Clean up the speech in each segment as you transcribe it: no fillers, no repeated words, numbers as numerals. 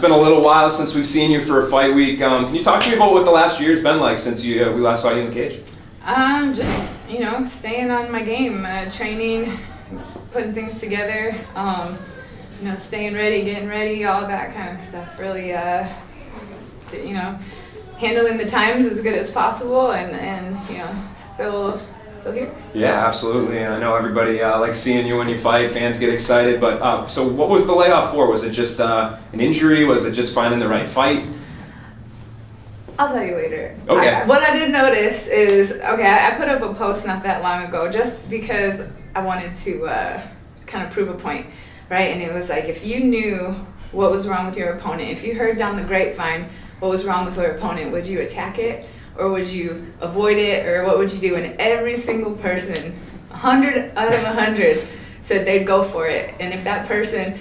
been a little while since we've seen you for a fight week. Can you talk to me about what the last year's been like since we last saw you in the cage? Just staying on my game, training, putting things together, staying ready, getting ready, all that kind of stuff. Really, handling the times as good as possible, and still here. Yeah, absolutely. And I know everybody likes seeing you when you fight. Fans get excited. But so, what was the layoff for? Was it just an injury? Was it just finding the right fight? I'll tell you later. Okay. What I did notice is, I put up a post not that long ago just because I wanted to kind of prove a point, right? And it was like, if you knew what was wrong with your opponent, if you heard down the grapevine what was wrong with your opponent, would you attack it? Or would you avoid it? Or what would you do? And every single person, 100 out of 100, said they'd go for it. And if that person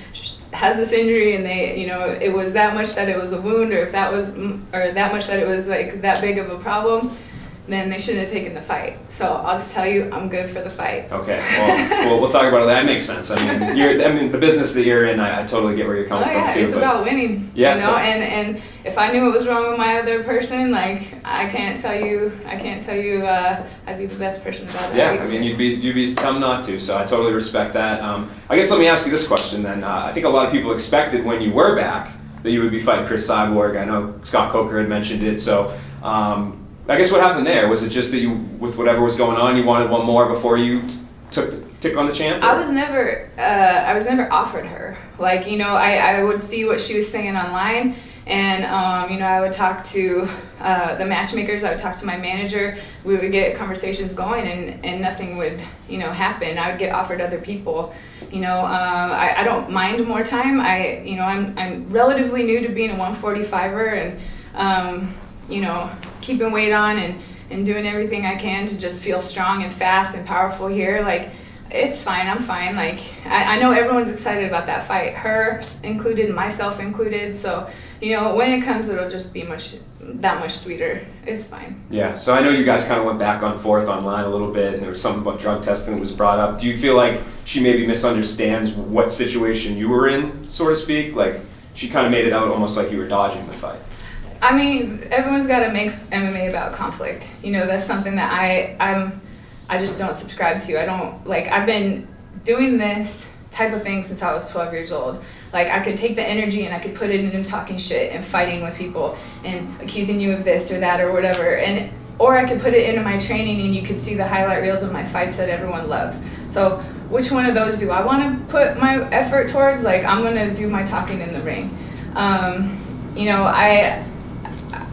has this injury and they, it was that much that it was a wound, or that much that it was like that big of a problem, then they shouldn't have taken the fight. So I'll just tell you, I'm good for the fight. Okay. Well, we'll talk about it. That makes sense. I mean, the business that you're in, I totally get where you're coming from too. It's about winning. Yeah. And if I knew what was wrong with my other person, like I can't tell you I'd be the best person about that. Yeah. I mean, you'd be dumb not to. So I totally respect that. I guess let me ask you this question then. I think a lot of people expected when you were back that you would be fighting Chris Cyborg. I know Scott Coker had mentioned it. So. I guess what happened there? Was it just that you, with whatever was going on, you wanted one more before you took on the champ? I was never offered her. Like, I would see what she was saying online, and I would talk to the matchmakers. I would talk to my manager. We would get conversations going, and nothing would happen. I would get offered other people. I don't mind more time. I'm relatively new to being a 145er, and keeping weight on and doing everything I can to just feel strong and fast and powerful here. Like, it's fine. I'm fine. Like, I know everyone's excited about that fight, her included, myself included. So, when it comes, it'll just be that much sweeter. It's fine. Yeah. So I know you guys kind of went back and forth online a little bit, and there was something about drug testing that was brought up. Do you feel like she maybe misunderstands what situation you were in, so to speak? Like, she kind of made it out almost like you were dodging the fight. I mean, everyone's got to make MMA about conflict. That's something that I just don't subscribe to. I've been doing this type of thing since I was 12 years old. Like, I could take the energy and I could put it into talking shit and fighting with people and accusing you of this or that or whatever. Or I could put it into my training and you could see the highlight reels of my fights that everyone loves. So which one of those do I want to put my effort towards? Like, I'm going to do my talking in the ring.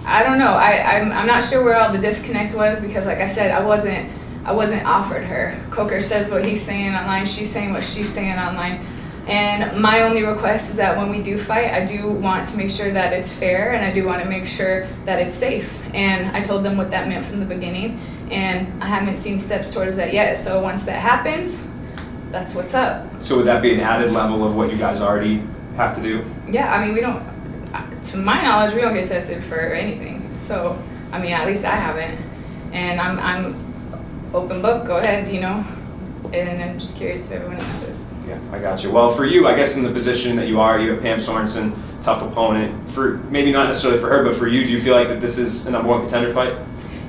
I don't know. I'm not sure where all the disconnect was, because, like I said, I wasn't offered her. Coker says what he's saying online. She's saying what she's saying online. And my only request is that when we do fight, I do want to make sure that it's fair, and I do want to make sure that it's safe. And I told them what that meant from the beginning, and I haven't seen steps towards that yet. So once that happens, that's what's up. So would that be an added level of what you guys already have to do? Yeah, I mean, we don't. To my knowledge, we don't get tested for anything. So, I mean, at least I haven't. And I'm open book, go ahead, and I'm just curious if everyone else is. Yeah, I got you. Well, for you, I guess in the position that you have Pam Sorenson, tough opponent. For maybe not necessarily for her, but for you, do you feel like that this is a number one contender fight?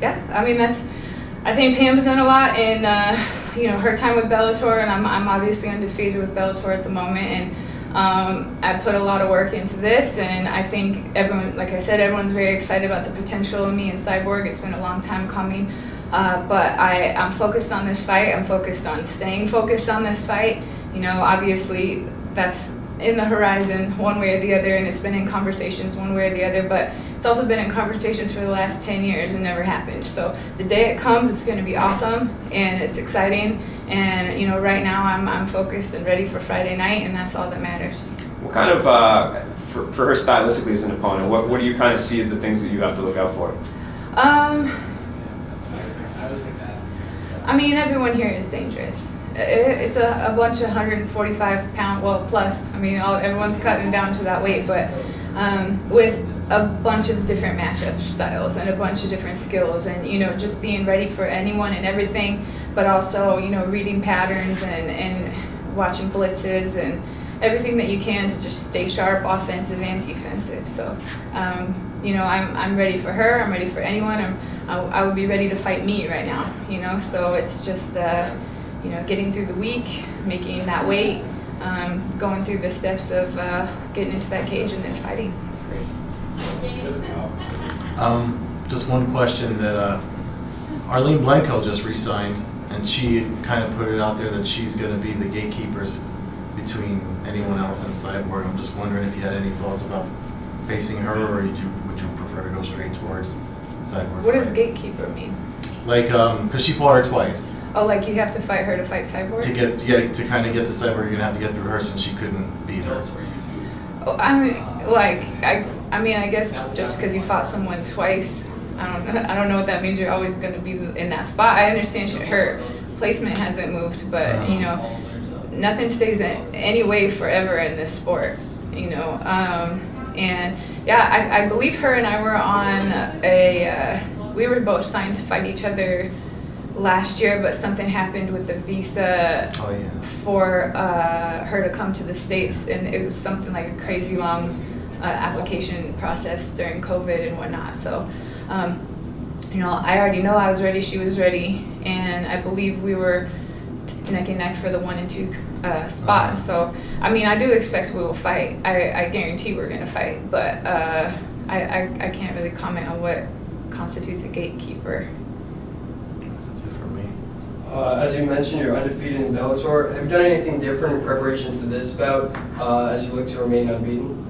Yeah, I mean, I think Pam's done a lot in, her time with Bellator, and I'm obviously undefeated with Bellator at the moment, and I put a lot of work into this, and I think everyone, like I said, everyone's very excited about the potential of me and Cyborg. It's been a long time coming, but I'm focused on this fight. I'm focused on staying focused on this fight. Obviously that's in the horizon one way or the other, and it's been in conversations one way or the other, but it's also been in conversations for the last 10 years and never happened. So the day it comes, it's going to be awesome, and it's exciting. And right now I'm focused and ready for Friday night, and that's all that matters. What kind of for her stylistically as an opponent, what do you kind of see as the things that you have to look out for? I mean, everyone here is dangerous. It's a bunch of 145-pound, well, plus. I mean, everyone's cutting down to that weight, but with a bunch of different matchup styles and a bunch of different skills, and just being ready for anyone and everything, but also reading patterns and watching blitzes and everything that you can to just stay sharp, offensive and defensive. So, you know, I'm ready for her. I'm ready for anyone. I would be ready to fight me right now. You know, so it's just you know, getting through the week, making that weight, going through the steps of getting into that cage and then fighting. Just one question that Arlene Blencowe just re-signed, and she kind of put it out there that she's going to be the gatekeepers between anyone else and Cyborg. I'm just wondering if you had any thoughts about facing her, or would you prefer to go straight towards Cyborg? What does gatekeeper mean? Like, because she fought her twice. Oh, like you have to fight her to fight Cyborg? To kind of get to Cyborg, you're gonna have to get through her since she couldn't beat her. Oh, I mean, like I guess just because you fought someone twice, I don't know what that means. You're always gonna be in that spot. I understand her placement hasn't moved, but you know, nothing stays in any way forever in this sport. You know, and yeah, I believe her and I were on we were both signed to fight each other last year, but something happened with the visa for her to come to the States, and it was something like a crazy long application process during COVID and whatnot. So, you know, I already know I was ready, she was ready, and I believe we were neck and neck for the 1 and 2 spot. So, I mean, I do expect we will fight. I guarantee we're going to fight, but I can't really comment on what constitutes a gatekeeper. That's it for me. As you mentioned, you're undefeated in Bellator. Have you done anything different in preparation for this bout as you look to remain unbeaten?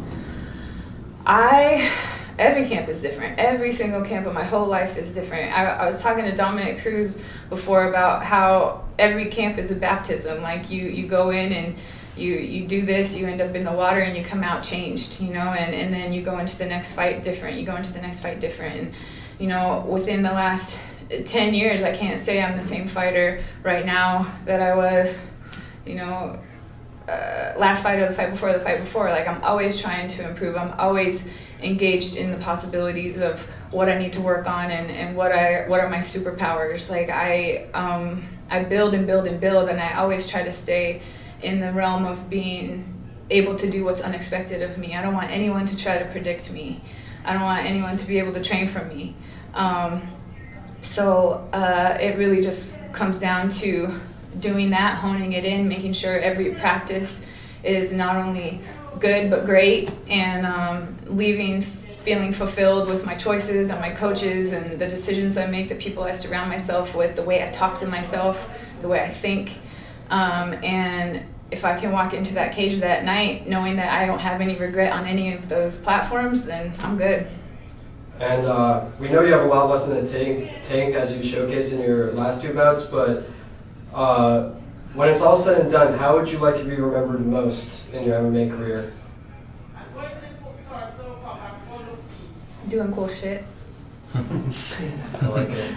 Every camp is different. Every single camp of my whole life is different. I was talking to Dominic Cruz before about how every camp is a baptism. Like you go in and you do this, you end up in the water and you come out changed, you know, and then you go into the next fight different, you go into the next fight different. And, you know, within the last 10 years, I can't say I'm the same fighter right now that I was, you know, last fight or the fight before. Like, I'm always trying to improve. I'm always engaged in the possibilities of what I need to work on and what are my superpowers. Like, I build and build and build, and I always try to stay in the realm of being able to do what's unexpected of me. I don't want anyone to try to predict me. I don't want anyone to be able to train from me. So it really just comes down to doing that, honing it in, making sure every practice is not only good but great, and leaving feeling fulfilled with my choices and my coaches and the decisions I make, the people I surround myself with, the way I talk to myself, the way I think. And if I can walk into that cage that night knowing that I don't have any regret on any of those platforms, then I'm good. And we know you have a lot left in the tank as you showcased in your last 2 bouts, but when it's all said and done, how would you like to be remembered most in your MMA career? Doing cool shit. I like it.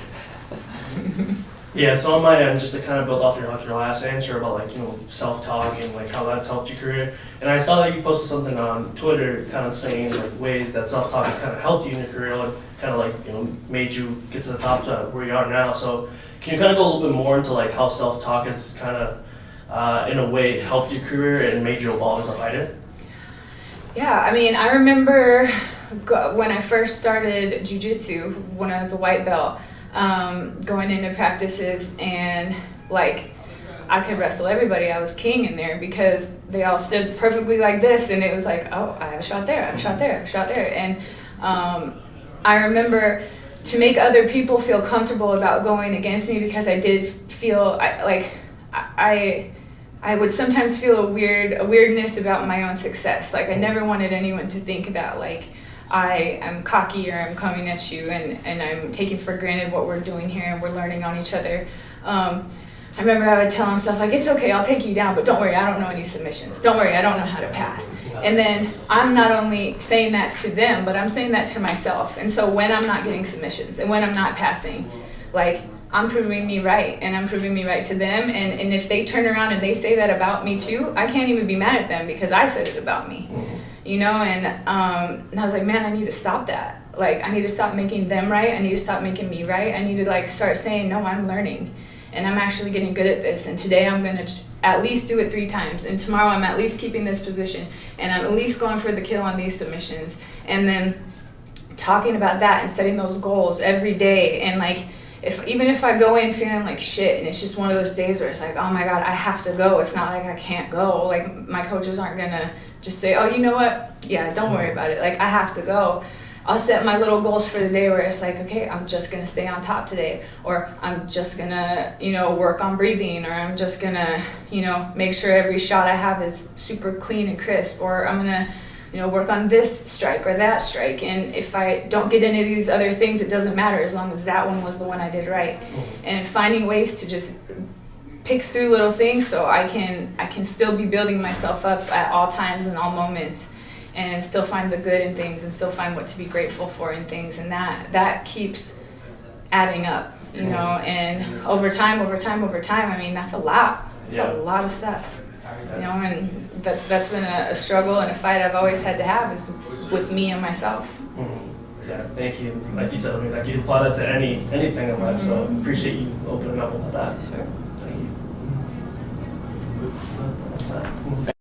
Yeah, so on my end, just to kind of build off your last answer about like, you know, self-talk and like how that's helped your career. And I saw that you posted something on Twitter kind of saying like ways that self-talk has kind of helped you in your career and kind of like, you know, made you get to the top where you are now. So can you kind of go a little bit more into like how self-talk has kind of in a way helped your career and made you evolve as a fighter? Yeah, I mean, I remember when I first started jiu-jitsu when I was a white belt, going into practices, and like I could wrestle everybody. I was king in there because they all stood perfectly like this, and it was like, oh, I have a shot there, I have a shot there, I have a shot there. And I remember to make other people feel comfortable about going against me, because I did feel I would sometimes feel a weirdness about my own success. Like, I never wanted anyone to think that like I am cocky or I'm coming at you and I'm taking for granted what we're doing here and we're learning on each other. I remember I would tell him stuff like, it's okay, I'll take you down, but don't worry, I don't know any submissions. Don't worry, I don't know how to pass. And then I'm not only saying that to them, but I'm saying that to myself. And so when I'm not getting submissions and when I'm not passing, like, I'm proving me right, and I'm proving me right to them. And if they turn around and they say that about me too, I can't even be mad at them because I said it about me. You know, and I was like, man, I need to stop that. Like, I need to stop making them right. I need to stop making me right. I need to like start saying, no, I'm learning. and I'm actually getting good at this, and today I'm going to at least do it 3 times, and tomorrow I'm at least keeping this position, and I'm at least going for the kill on these submissions. And then talking about that and setting those goals every day. And like, even if I go in feeling like shit and it's just one of those days where it's like, oh my God, I have to go, it's not like I can't go. Like, my coaches aren't gonna just say, oh, you know what, yeah, don't worry about it, like, I have to go. I'll set my little goals for the day where it's like, okay, I'm just gonna stay on top today, or I'm just gonna, you know, work on breathing, or I'm just gonna, you know, make sure every shot I have is super clean and crisp, or I'm gonna, you know, work on this strike or that strike. And if I don't get any of these other things, it doesn't matter, as long as that one was the one I did right. And finding ways to just pick through little things so I can still be building myself up at all times and all moments, and still find the good in things, and still find what to be grateful for in things. And that keeps adding up, you know. And over time, I mean, that's a lot. It's a lot of stuff, you know. And that's been a struggle and a fight I've always had to have, is with me and myself. Yeah, thank you. Like you said, I mean, like, you apply that to anything in life, so I appreciate you opening up about that. Sure. Thank you. That's that.